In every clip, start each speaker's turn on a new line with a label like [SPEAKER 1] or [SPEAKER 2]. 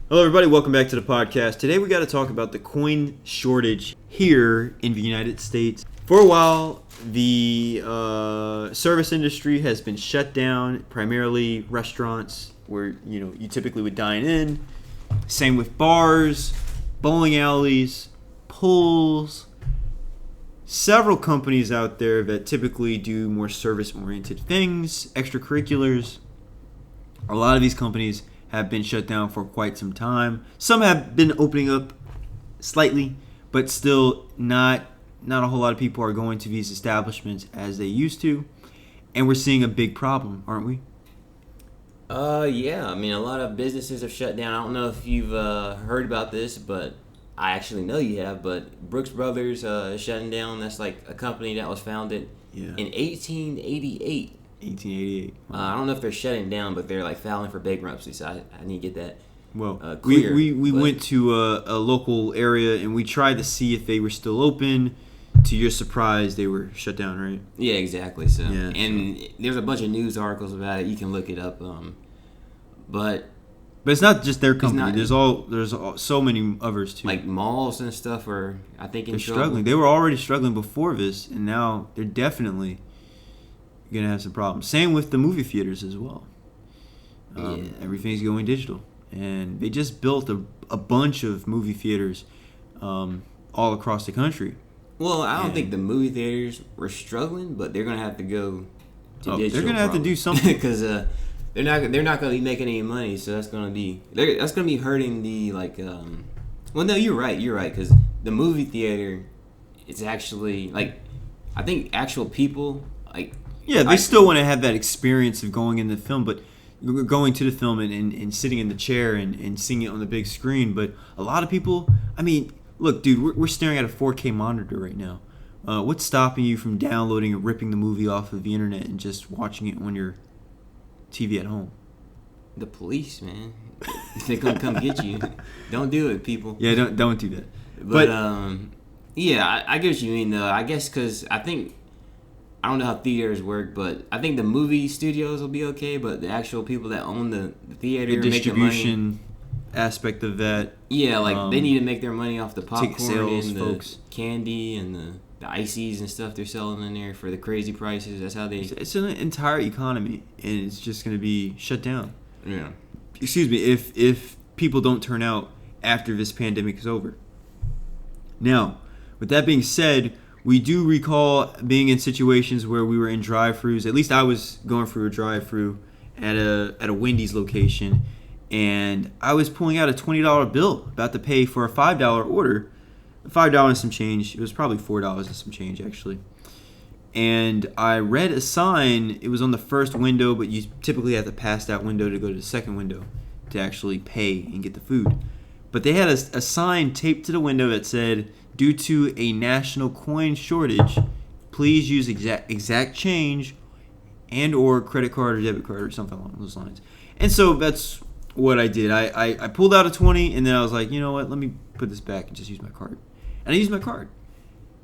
[SPEAKER 1] Hello, everybody. Welcome back to the podcast. Today, we got to talk about the coin shortage here in the United States. For a while, the service industry has been shut down, primarily restaurants where you typically would dine in. Same with bars, bowling alleys, pools. Several companies out there that typically do more service-oriented things, extracurriculars. A lot of these companies have been shut down for quite some time. Some have been opening up slightly, but still not a whole lot of people are going to these establishments as they used to. And we're seeing a big problem, aren't we?
[SPEAKER 2] Yeah. I mean, a lot of businesses have shut down. I don't know if you've heard about this, but I actually know you have. But Brooks Brothers is shutting down. That's like a company that was founded in 1888.
[SPEAKER 1] 1888. Wow.
[SPEAKER 2] I don't know if they're shutting down, but they're like filing for bankruptcy. So I need to get that.
[SPEAKER 1] Well,
[SPEAKER 2] clear.
[SPEAKER 1] we went to a local area and we tried to see if they were still open. To your surprise, they were shut down, right?
[SPEAKER 2] Yeah, exactly. So there's a bunch of news articles about it. You can look it up. But
[SPEAKER 1] it's not just their company. There's so many others too.
[SPEAKER 2] Like malls and stuff are, I think,
[SPEAKER 1] they're struggling. They were already struggling before this, and now they're definitely gonna have some problems. Same with the movie theaters as well. Everything's going digital, and they just built a bunch of movie theaters all across the country.
[SPEAKER 2] Well, I don't think the movie theaters were struggling, but they're gonna have to go to digital.
[SPEAKER 1] They're gonna have to do something
[SPEAKER 2] because they're not gonna be making any money. So that's gonna be hurting the Well, no, you're right because the movie theater is actually I think actual people
[SPEAKER 1] they still want to have that experience of going in the film, but going to the film and sitting in the chair and seeing it on the big screen. But a lot of people, I mean, look, dude, we're staring at a 4K monitor right now. What's stopping you from downloading and ripping the movie off of the internet and just watching it on your TV at home?
[SPEAKER 2] The police, man. They're gonna come get you. Don't do it, people.
[SPEAKER 1] Yeah, don't do that.
[SPEAKER 2] But yeah, I get what you mean, though. I guess because I don't know how theaters work, but I think the movie studios will be okay. But the actual people that own the theater,
[SPEAKER 1] the distribution aspect of that,
[SPEAKER 2] they need to make their money off the popcorn
[SPEAKER 1] sales,
[SPEAKER 2] and the
[SPEAKER 1] folks.
[SPEAKER 2] Candy and the ices and stuff they're selling in there for the crazy prices. That's how they.
[SPEAKER 1] It's an entire economy, and it's just going to be shut down.
[SPEAKER 2] Yeah.
[SPEAKER 1] Excuse me, if people don't turn out after this pandemic is over. Now, with that being said, we do recall being in situations where we were in drive-thrus. At least I was going through a drive-thru at a Wendys location, and I was pulling out a $20 bill, about to pay for a $5 order. $5 and some change. It was probably $4 and some change, actually. And I read a sign. It was on the first window, but you typically have to pass that window to go to the second window to actually pay and get the food. But they had a sign taped to the window that said, "Due to a national coin shortage, please use exact change and or credit card or debit card," or something along those lines. And so that's what I did. I pulled out a 20, and then I was like, you know what, let me put this back and just use my card. And I used my card.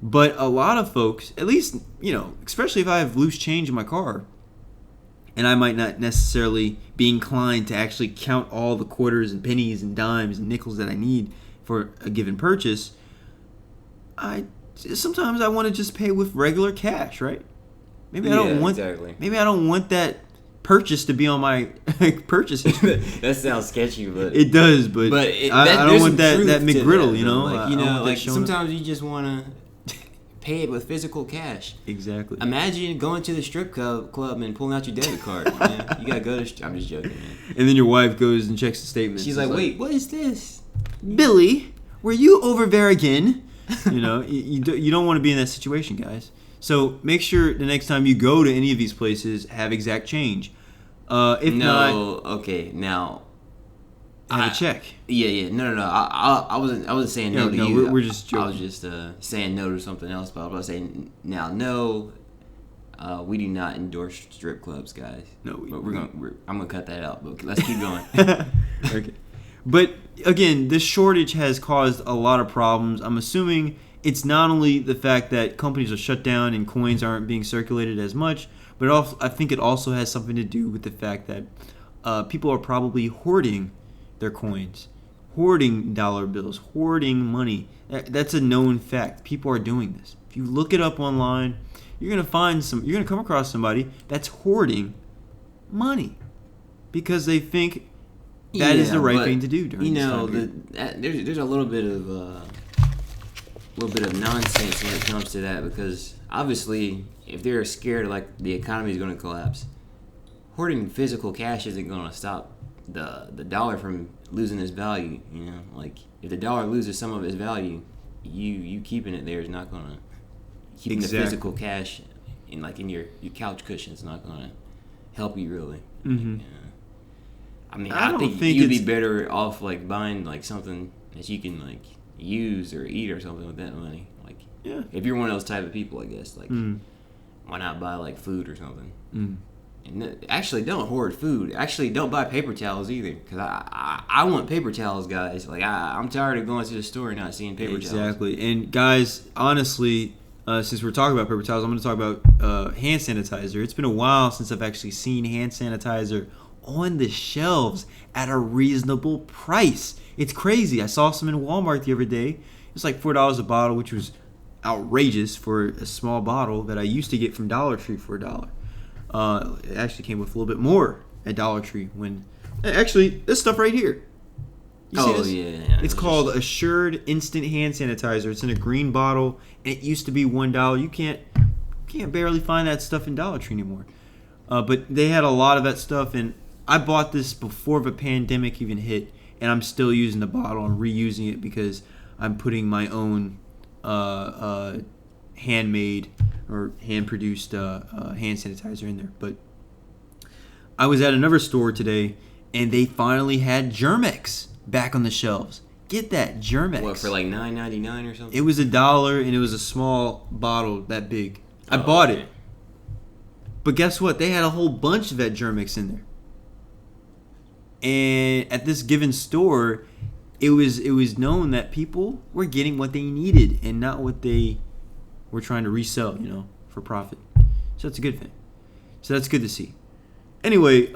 [SPEAKER 1] But a lot of folks, at least, especially if I have loose change in my car, and I might not necessarily be inclined to actually count all the quarters and pennies and dimes and nickels that I need for a given purchase, sometimes I want to just pay with regular cash, right? Maybe I don't want that purchase to be on my purchase history.
[SPEAKER 2] That sounds sketchy, but
[SPEAKER 1] it does. But I don't want that McGriddle,
[SPEAKER 2] sometimes you just want to pay it with physical cash.
[SPEAKER 1] Exactly.
[SPEAKER 2] Imagine going to the strip club and pulling out your debit card. Man. You gotta go to. I'm just joking, man.
[SPEAKER 1] And then your wife goes and checks the statement.
[SPEAKER 2] She's like, "Wait, what is this,
[SPEAKER 1] Billy? Were you over there again?" You don't want to be in that situation, guys. So make sure the next time you go to any of these places, have exact change. Have a check.
[SPEAKER 2] Yeah. No. I wasn't saying no to you.
[SPEAKER 1] We're just joking.
[SPEAKER 2] I was just saying no to something else. But I was saying now, no. We do not endorse strip clubs, guys.
[SPEAKER 1] No,
[SPEAKER 2] I'm gonna cut that out. But let's keep going.
[SPEAKER 1] Okay. But again, this shortage has caused a lot of problems. I'm assuming it's not only the fact that companies are shut down and coins aren't being circulated as much, but I think it also has something to do with the fact that people are probably hoarding their coins hoarding dollar bills, hoarding money. That's a known fact. People are doing this. If you look it up online, you're gonna come across somebody that's hoarding money because they think that is the right thing to do during this time period.
[SPEAKER 2] There's a little bit of nonsense when it comes to that, because obviously if they're scared like the economy is going to collapse, hoarding physical cash isn't going to stop the dollar from losing its value. You know, like if the dollar loses some of its value, you keeping it there is not going to keeping the physical cash in your couch cushion is not going to help you really.
[SPEAKER 1] Mm-hmm.
[SPEAKER 2] I mean, I think you'd be better off like buying like something that you can like use or eat or something with that money. Like, if you're one of those type of people, I guess, like, why not buy like food or something? And actually, don't hoard food. Actually, don't buy paper towels either, because I want paper towels, guys. Like, I'm tired of going to the store and not seeing paper towels.
[SPEAKER 1] Exactly. And guys, honestly, since we're talking about paper towels, I'm going to talk about hand sanitizer. It's been a while since I've actually seen hand sanitizer on the shelves at a reasonable price. It's crazy. I saw some in Walmart the other day. It was like $4 a bottle, which was outrageous for a small bottle that I used to get from Dollar Tree for $1. It actually came with a little bit more at Dollar Tree. Actually, this stuff right here. You see this?
[SPEAKER 2] Yeah.
[SPEAKER 1] It's called Assured Instant Hand Sanitizer. It's in a green bottle, and it used to be $1. You can't barely find that stuff in Dollar Tree anymore. But they had a lot of that stuff, and I bought this before the pandemic even hit, and I'm still using the bottle and reusing it because I'm putting my own handmade or hand-produced hand sanitizer in there. But I was at another store today, and they finally had Germex back on the shelves. Get that, Germex.
[SPEAKER 2] What, for like $9.99 or something?
[SPEAKER 1] It was $1, and it was a small bottle that big. I bought it. But guess what? They had a whole bunch of that Germex in there. And at this given store, it was known that people were getting what they needed and not what they were trying to resell, for profit. So that's a good thing. So that's good to see. Anyway,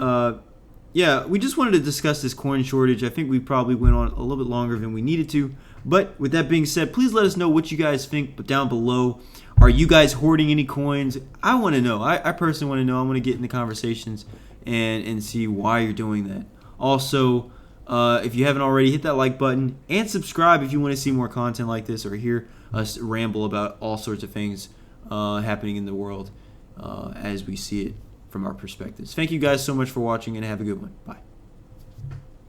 [SPEAKER 1] we just wanted to discuss this coin shortage. I think we probably went on a little bit longer than we needed to. But with that being said, please let us know what you guys think down below. Are you guys hoarding any coins? I want to know. I personally want to know. I want to get in the conversations and see why you're doing that. Also, if you haven't already, hit that like button and subscribe if you want to see more content like this or hear us ramble about all sorts of things happening in the world as we see it from our perspectives. Thank you guys so much for watching, and have a good one. Bye.